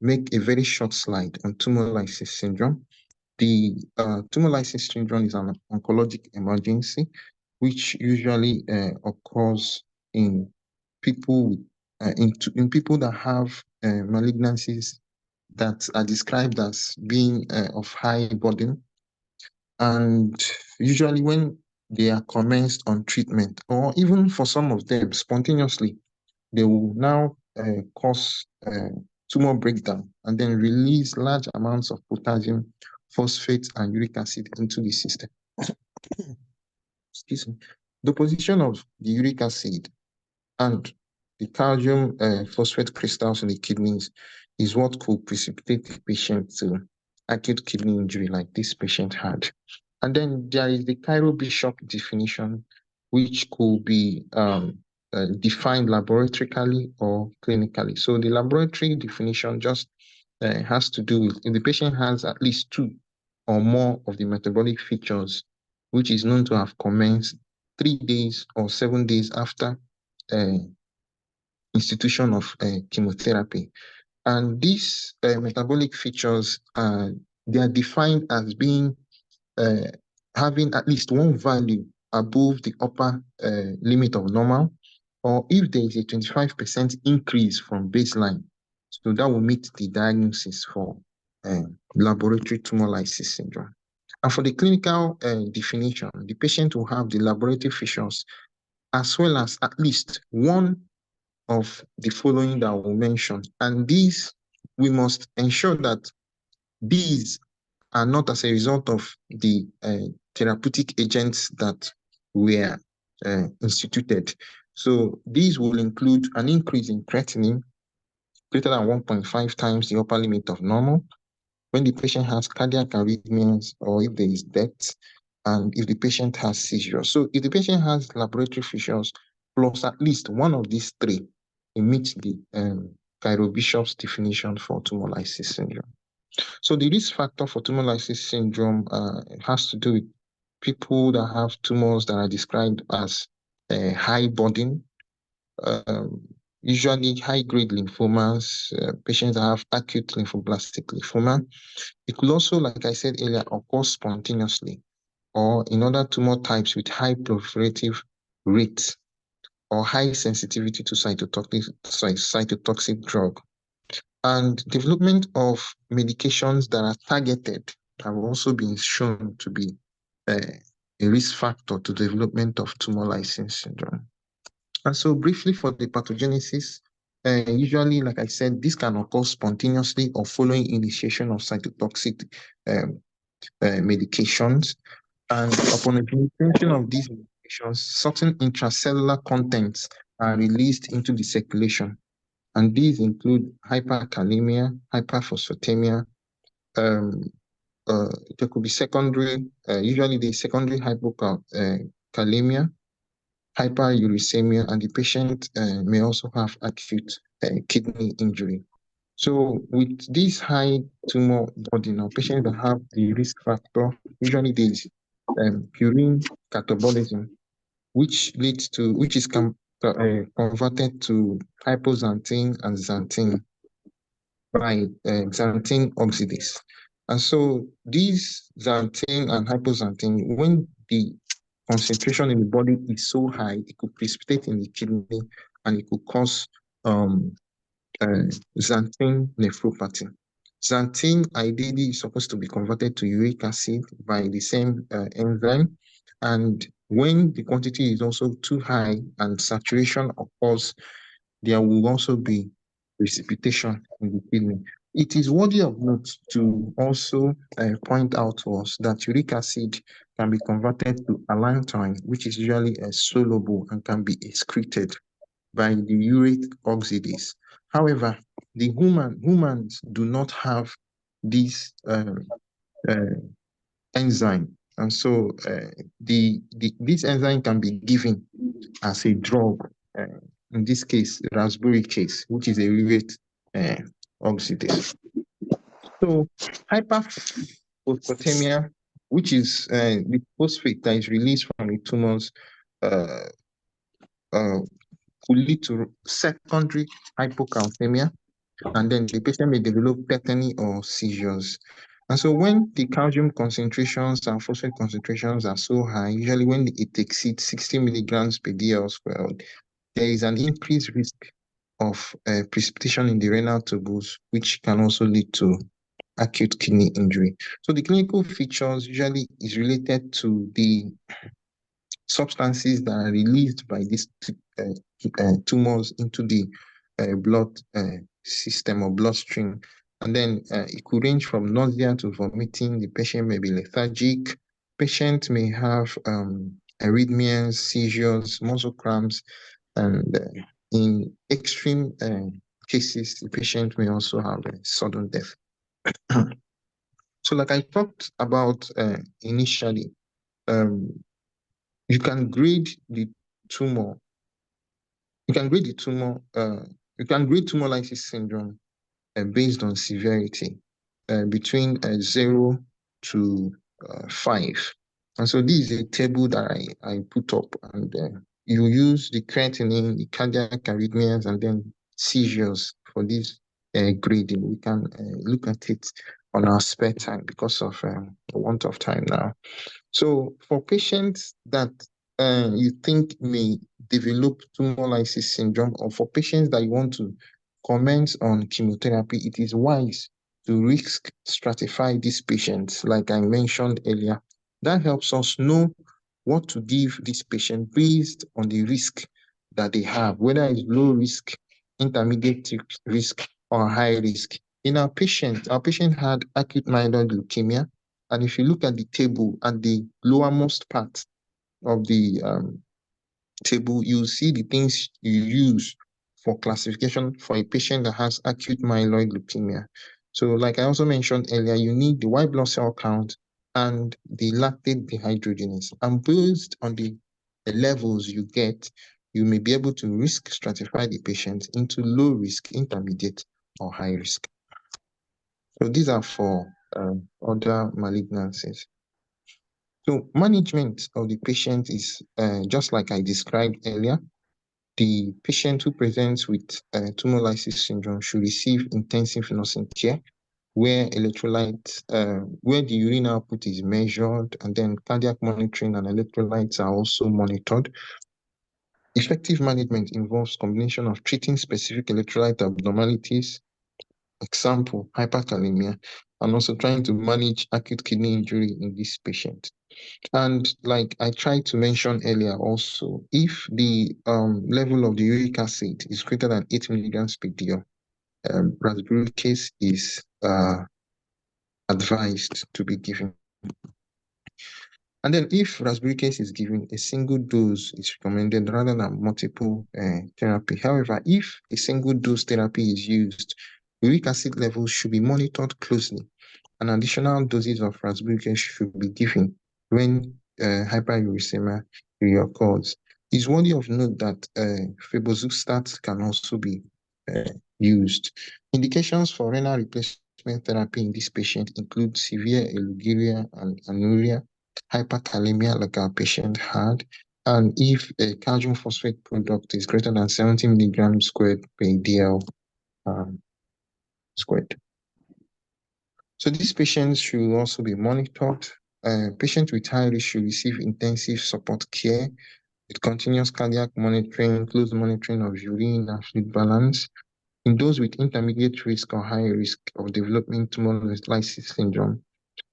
make a very short slide on tumour lysis syndrome. The tumour lysis syndrome is an oncologic emergency which usually occurs in people in people that have malignancies that are described as being of high burden, and usually when they are commenced on treatment, or even for some of them spontaneously, they will now cause tumor breakdown and then release large amounts of potassium, phosphate, and uric acid into the system. Excuse me. The position of the uric acid and the calcium phosphate crystals in the kidneys is what could precipitate the patient to acute kidney injury like this patient had. And then there is the Cairo-Bishop definition, which could be defined laboratorically or clinically. So the laboratory definition just has to do with if the patient has at least 2 or more of the metabolic features, which is known to have commenced 3 days or 7 days after institution of chemotherapy. And these metabolic features, they are defined as being having at least one value above the upper limit of normal, or if there is a 25% increase from baseline. So that will meet the diagnosis for laboratory tumour lysis syndrome. And for the clinical definition, the patient will have the laboratory features as well as at least one of the following that I will mention. And these, we must ensure that these are not as a result of the therapeutic agents that were instituted. So these will include an increase in creatinine greater than 1.5 times the upper limit of normal, when the patient has cardiac arrhythmias or if there is death, and if the patient has seizures. So if the patient has laboratory features plus at least one of these three, it meets the Cairo-Bishop's definition for tumour lysis syndrome. So the risk factor for tumour lysis syndrome has to do with people that have tumors that are described as high burden, usually high-grade lymphomas, patients that have acute lymphoblastic lymphoma. It could also, like I said earlier, occur spontaneously or in other tumor types with high proliferative rates or high sensitivity to cytotoxic drug. And development of medications that are targeted have also been shown to be a risk factor to development of tumour lysis syndrome. And so briefly for the pathogenesis, usually, like I said, this can occur spontaneously or following initiation of cytotoxic medications. And upon administration of these medications, certain intracellular contents are released into the circulation. And these include hyperkalemia, hyperphosphatemia. There could be secondary, usually the secondary hypokalemia, hyperuricemia, and the patient may also have acute kidney injury. So with this high tumor burden or patients that have the risk factor, usually there is purine catabolism, which is converted to hypoxanthine and xanthine by xanthine oxidase. And so these xanthine and hypoxanthine, when the concentration in the body is so high, it could precipitate in the kidney and it could cause xanthine nephropathy. Xanthine ideally is supposed to be converted to uric acid by the same enzyme. And when the quantity is also too high and saturation occurs, there will also be precipitation in the kidney. It is worthy of note to also point out to us that uric acid can be converted to allantoin, which is usually soluble and can be excreted by the uric oxidase. However, the humans do not have this enzyme, and so this enzyme can be given as a drug. In this case, raspberry case, which is a uric oxidase. So hyperphosphatemia, which is the phosphate that is released from the tumors, could lead to secondary hypocalcemia, and then the patient may develop tetany or seizures. And so when the calcium concentrations and phosphate concentrations are so high, usually when it exceeds 60 milligrams per DL squared, there is an increased risk of precipitation in the renal tubules, which can also lead to acute kidney injury. So the clinical features usually is related to the substances that are released by these tumors into the blood system or bloodstream. And then it could range from nausea to vomiting. The patient may be lethargic. Patient may have arrhythmias, seizures, muscle cramps, and in extreme cases, the patient may also have a sudden death. So like I talked about initially, you can grade the tumor. You can grade tumour lysis syndrome based on severity between 0 to 5. And so this is a table that I put up, and you use the creatinine, the cardiac arrhythmias, and then seizures for this grading. We can look at it on our spare time because of want of time now. So for patients that you think may develop tumour lysis syndrome, or for patients that you want to comment on chemotherapy, it is wise to risk stratify these patients, like I mentioned earlier. That helps us know what to give this patient based on the risk that they have, whether it's low risk, intermediate risk, or high risk. In our patient had acute myeloid leukemia. And if you look at the table at the lowermost part of the table, you see the things you use for classification for a patient that has acute myeloid leukemia. So like I also mentioned earlier, you need the white blood cell count and the lactate dehydrogenase. And based on the levels you get, you may be able to risk stratify the patient into low risk, intermediate, or high risk. So these are for other malignancies. So management of the patient is just like I described earlier. The patient who presents with tumour lysis syndrome should receive intensive nursing care, where electrolytes, where the urine output is measured, and then cardiac monitoring and electrolytes are also monitored. Effective management involves combination of treating specific electrolyte abnormalities, example, hyperkalemia, and also trying to manage acute kidney injury in this patient. And like I tried to mention earlier also, if the level of the uric acid is greater than 8 milligrams per DL, rasburicase is advised to be given. And then if rasburicase is given, a single dose is recommended rather than multiple therapy. However, if a single dose therapy is used, uric acid levels should be monitored closely, and additional doses of rasburicase should be given when hyperuricemia reoccurs. It's worthy of note that febuxostat can also be used. Indications for renal replacement therapy in this patient include severe oliguria and anuria, hyperkalemia like our patient had, and if a calcium phosphate product is greater than 70 milligrams squared per DL squared. So these patients should also be monitored. Patients with high risk should receive intensive support care with continuous cardiac monitoring, close monitoring of urine and fluid balance. In those with intermediate risk or high risk of developing tumour lysis syndrome,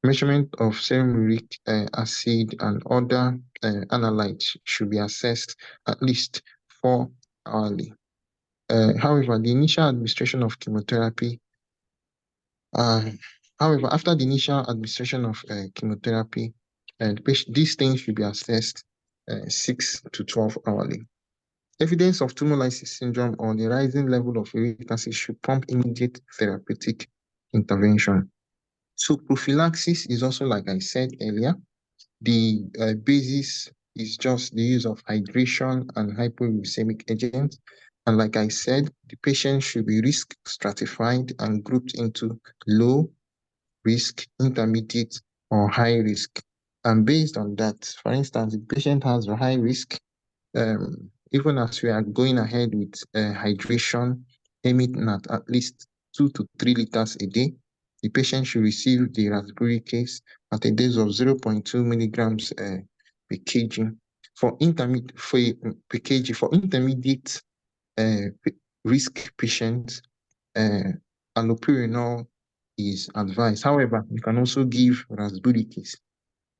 measurement of serum uric acid and other analytes should be assessed at least 4 hourly. However, the initial administration of chemotherapy however, after the initial administration of chemotherapy, these things should be assessed 6 to 12 hourly. Evidence of tumour lysis syndrome or the rising level of uric acid should prompt immediate therapeutic intervention. So prophylaxis is also, like I said earlier, the basis is just the use of hydration and hypouricemic agents. And like I said, the patient should be risk stratified and grouped into low risk, intermediate, or high risk. And based on that, for instance, if the patient has a high risk, even as we are going ahead with hydration, aiming at least 2 to 3 liters a day, the patient should receive the rasburicase at a dose of 0.2 milligrams per kg. For intermediate risk patients, allopurinol is advised. However, you can also give rasburicase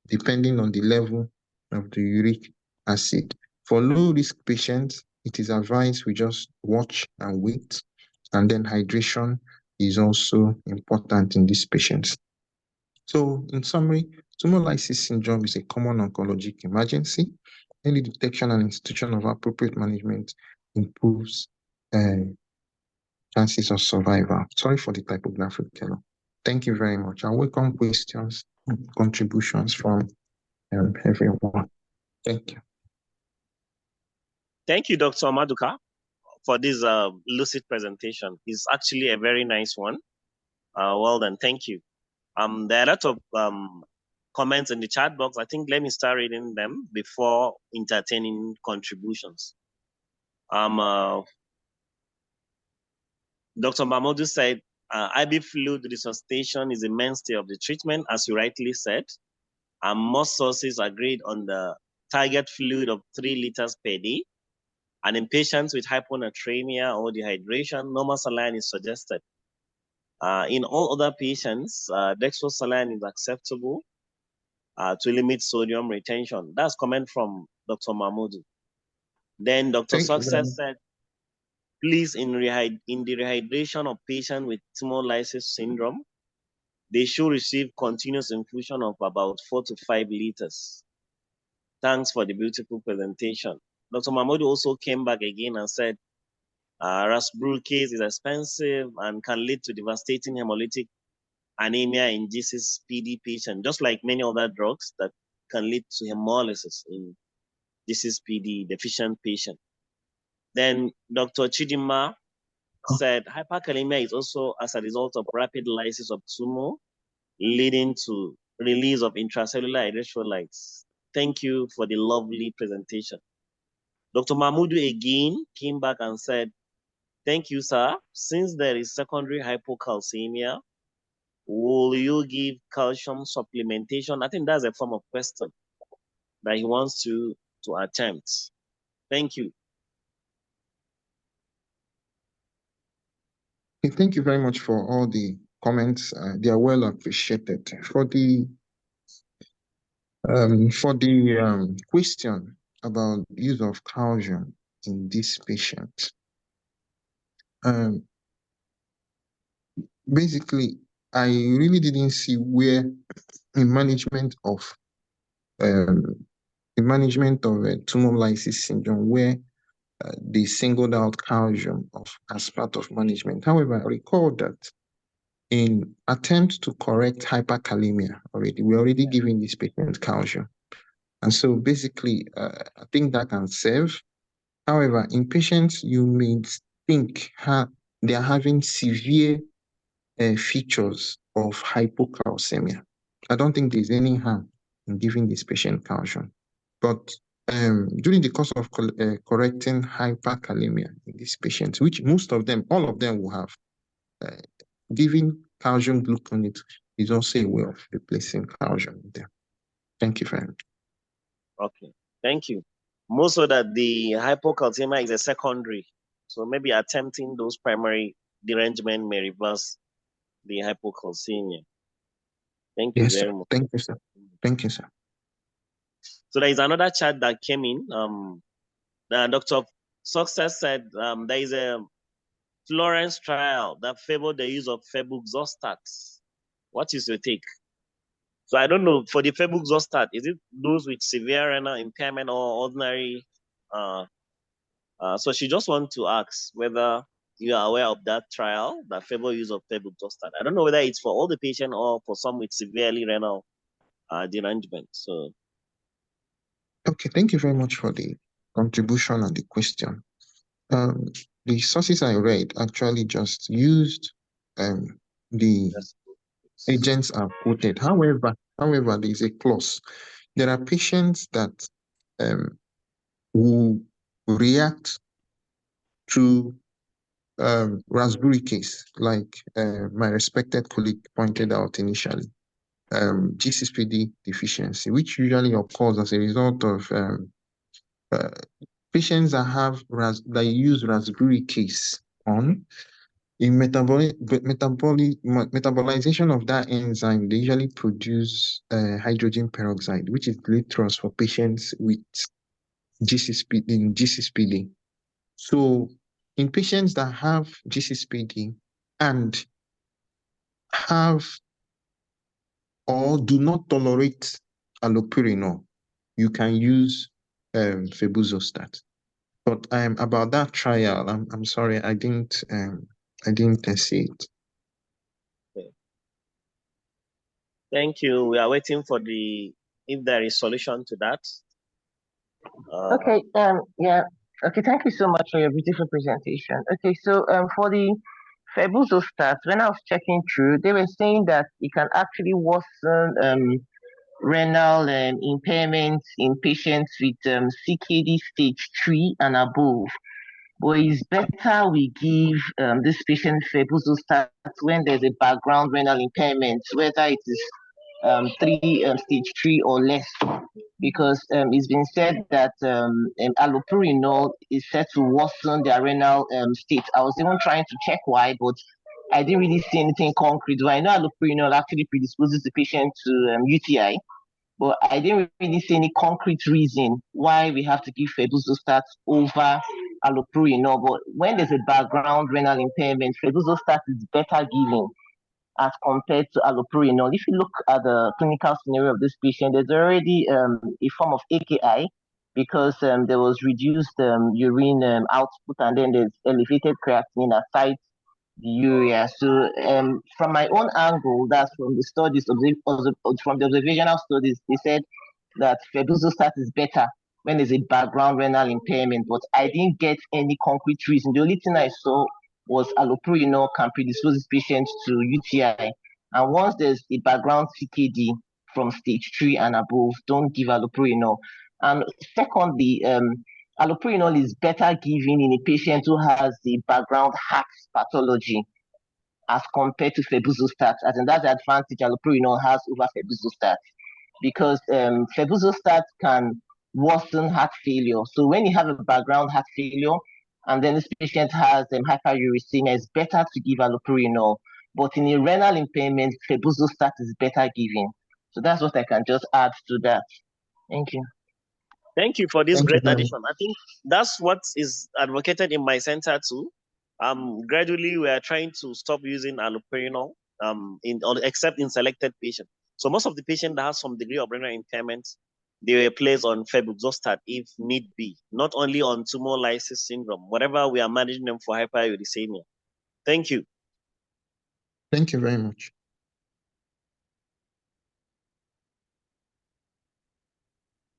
depending on the level of the uric acid. For low-risk patients, it is advised we just watch and wait, and then hydration is also important in these patients. So, in summary, tumour lysis syndrome is a common oncologic emergency. Early detection and institution of appropriate management improves chances of survival. Sorry for the typographic error. Thank you very much. I welcome questions and contributions from everyone. Thank you. Thank you, Dr. Maduka, for this lucid presentation. It's actually a very nice one. Well done. Thank you. There are a lot of comments in the chat box. I think let me start reading them before entertaining contributions. Dr. Mamodu said, IV fluid resuscitation is a mainstay of the treatment, as you rightly said. Most sources agreed on the target fluid of 3 liters per day. And in patients with hyponatremia or dehydration, normal saline is suggested. In all other patients, dextrosaline is acceptable to limit sodium retention. That's comment from Dr. Mahmoud. Then Dr. Success said, please, in the rehydration of patients with tumour lysis syndrome, they should receive continuous infusion of about 4 to 5 liters. Thanks for the beautiful presentation. Dr. Mahmoud also came back again and said, rasburicase is expensive and can lead to devastating hemolytic anemia in GCS-PD patients, just like many other drugs that can lead to hemolysis in GCS-PD deficient patients. Then Dr. Chidima said hyperkalemia is also as a result of rapid lysis of tumour, leading to release of intracellular erythrolytes. Thank you for the lovely presentation. Dr. Mahmoud again came back and said, thank you, sir. Since there is secondary hypocalcemia, will you give calcium supplementation? I think that's a form of question that he wants to attempt. Thank you. Thank you very much for all the comments. They are well appreciated. For the question about use of calcium in this patient, basically, I really didn't see where in management of tumor lysis syndrome where they singled out calcium as part of management. However, I recall that in attempt to correct hyperkalemia we're already giving this patient calcium. And so basically, I think that can serve. However, in patients, you may think they are having severe features of hypocalcemia. I don't think there's any harm in giving this patient calcium. But during the course of correcting hyperkalemia in these patients, which all of them will have, giving calcium gluconate is also a way of replacing calcium in them. Thank you very much. Okay, thank you. Most of that the hypocalcemia is a secondary, so maybe attempting those primary derangement may reverse the hypocalcemia. Thank you very much. Thank you, sir. Thank you, sir. So there is another chat that came in. Dr. Success said there is a Florence trial that favored the use of febuxostat. What is your take? So I don't know, for the febuxostat, is it those with severe renal impairment or ordinary? So she just wants to ask whether you are aware of that trial that favor use of febuxostat. I don't know whether it's for all the patients or for some with severely renal derangement. So. Okay, thank you very much for the contribution and the question. The sources I read actually just used the agents are quoted. However, there is a clause. There are patients that who react to rasburicase, like my respected colleague pointed out initially, GCSPD deficiency, which usually occurs as a result of patients that use rasburicase on. In metabolization of that enzyme, they usually produce hydrogen peroxide, which is dangerous for patients with GCSPD. So in patients that have GCSPD and have or do not tolerate allopurinol, you can use febuxostat. But about that trial, I'm sorry, I didn't see it. Okay. Thank you. We are waiting for if there is solution to that. Okay. Yeah. Okay. Thank you so much for your beautiful presentation. Okay. So for the febuxostat, when I was checking through, they were saying that it can actually worsen renal impairment in patients with CKD stage 3 and above. But it's better we give this patient febuxostat when there's a background renal impairment, whether it is stage 3 or less, because it's been said that allopurinol is said to worsen their renal state. I was even trying to check why, but I didn't really see anything concrete. But I know allopurinol actually predisposes the patient to UTI, but I didn't really see any concrete reason why we have to give febuxostat over allopurinol. But when there's a background renal impairment, febuxostat is better given as compared to allopurinol. If you look at the clinical scenario of this patient, there's already a form of AKI because there was reduced urine output, and then there's elevated creatinine aside the urea. So from my own angle, that's from the studies, from the observational studies, they said that febuxostat is better when there's a background renal impairment, but I didn't get any concrete reason. The only thing I saw was allopurinol can predispose patients to UTI. And once there's a background CKD from stage 3 and above, don't give allopurinol. And secondly, allopurinol is better given in a patient who has the background heart pathology as compared to febuxostat. As in, that's the advantage allopurinol has over febuxostat, because febuxostat can worsen heart failure. So when you have a background heart failure and then this patient has hyperuricemia, it's better to give allopurinol. But in a renal impairment, febuxostat is better given. So that's what I can just add to that. Thank you. Thank you for this Thank great you. addition. I think that's what is advocated in my center too. Gradually, we are trying to stop using allopurinol except in selected patients. So most of the patients that have some degree of renal impairment, they were placed on febuxostat if need be, not only on tumour lysis syndrome, whatever we are managing them for hyperuricemia. Thank you. Thank you very much.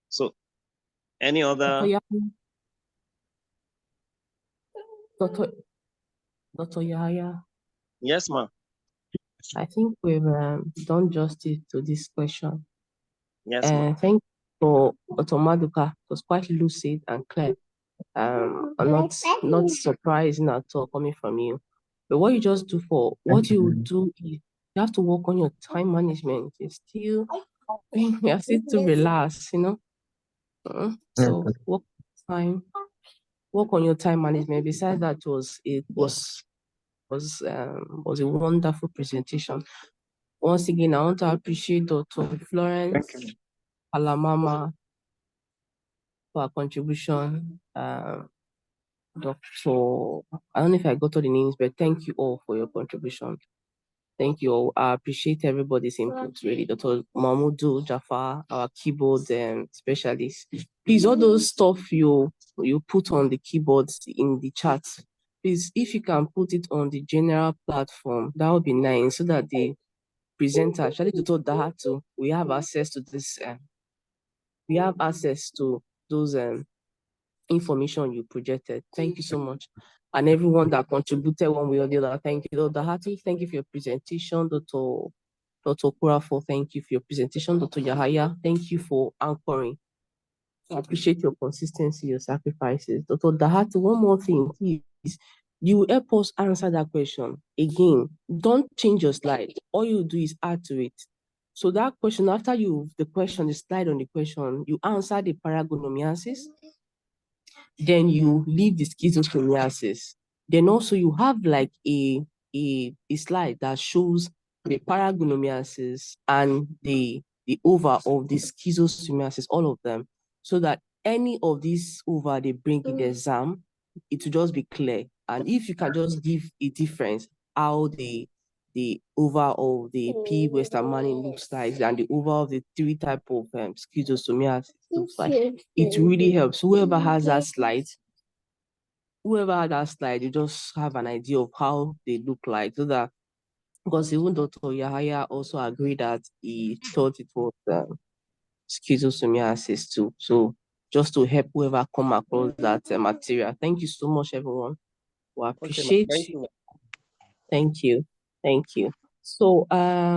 So, any other? Dr. Yahya. Yes, ma'am. I think we've done justice to this question. Yes, ma'am. Thank you for Dr. Maduka. It was quite lucid and clear. I'm not surprising at all coming from you. But what you just do is you have to work on your time management. You are still to relax, So work on your time management. Besides that, it was a wonderful presentation. Once again, I want to appreciate Dr. Florence Alamama for her contribution. Dr. I don't know if I got all the names, but thank you all for your contribution. Thank you all. I appreciate everybody's input, really. Dr. Mahmoudou Jafar, our keyboard specialist. Please, all those stuff you put on the keyboards in the chat, please, if you can put it on the general platform, that would be nice, so that the presenter, actually, Dr. Dahatu, we have access to this. We have access to those information you projected. Thank you so much. And everyone that contributed one way or the other, thank you. Dr. Hati, thank you for your presentation. Dr. Kurafo, thank you for your presentation. Dr. Yahaya, thank you for anchoring. I appreciate your consistency, your sacrifices. Dr. Dahati, one more thing, please. You help us answer that question. Again, don't change your slide. All you do is add to it. So that question, after the slide on the question, you answer the paragoniamiasis, then you leave the schistosomiasis. Then also you have like a slide that shows the paragoniamiasis and the ova of the schistosomiasis, all of them, so that any of these ova they bring in the exam, it will just be clear. And if you can just give a difference, how the ova of the P. westermanni looks like and the ova of the 3 type of schistosomiasis looks like, it really helps. Whoever has that slide, you just have an idea of how they look like, so that, because even Dr. Yahaya also agreed that he thought it was schistosomiasis too. So just to help whoever come across that material. Thank you so much, everyone. We appreciate you. Thank you. So